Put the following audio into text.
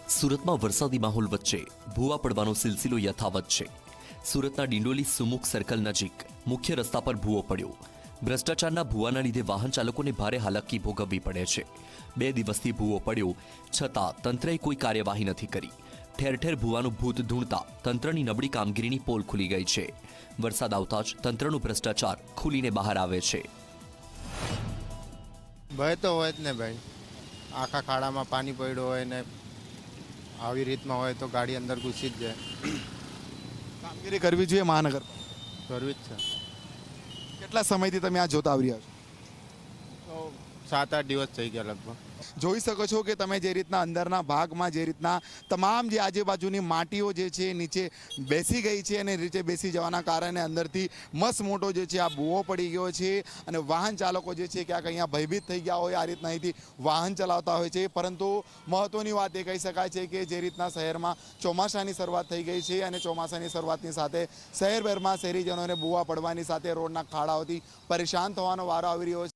સુરતમાં વરસાદી માહોલ વચ્ચે ભૂવા પડવાનો સિલસિલો યથાવત છે। સુરતના ડિંડોલી સુમુખ સર્કલ નજીક મુખ્ય રસ્તા પર ભૂવો પડ્યો। ભ્રષ્ટાચારના ભૂવાના લીધે વાહન ચાલકોને ભારે હાલાકી ભોગવવી પડે છે। 2 દિવસથી ભૂવો પડ્યો છતાં તંત્રએ કોઈ કાર્યવાહી નથી કરી। ઠેર ઠેર ભૂવાનું ભૂત ધૂણતા તંત્રની નબળી કામગીરીની પોલ ખુલી ગઈ છે। વરસાદ આવતા જ તંત્રનું ભ્રષ્ટાચાર ખુલીને બહાર આવે છે। ભય તો હોય જ ને ભાઈ, આખા ખાડામાં પાણી પડ્યું હોય ને આવી રીતમાં હોય તો ગાડી અંદર ઘૂસી જ જાય। કામગીરી કરવી જોઈએ મહાનગર કરવી જ છે। કેટલા સમયથી તમે આ જોતા આવી રહ્યા છો? તો 7-8 દિવસ થઈ ગયા લગભગ। જોઈ શકો છો કે તમે જે રીતના અંદરના ભાગમાં જે રીતના તમામ જે આજુબાજુની માટીઓ જે છે નીચે બેસી ગઈ છે અને નીચે બેસી જવાના કારણે અંદરથી મસ્ત મોટો જે છે આ ભૂવો પડી ગયો છે અને વાહન ચાલકો જે છે ક્યાંક અહીંયા ભયભીત થઈ ગયા હોય, આ રીતના અહીંથી વાહન ચલાવતા હોય છે। પરંતુ મહત્વની વાત એ કહી શકાય છે કે જે રીતના શહેરમાં ચોમાસાની શરૂઆત થઈ ગઈ છે અને ચોમાસાની શરૂઆતની સાથે શહેરભરમાં શહેરીજનોને ભૂવા પડવાની સાથે રોડના ખાડાઓથી પરેશાન થવાનો વારો આવી રહ્યો છે।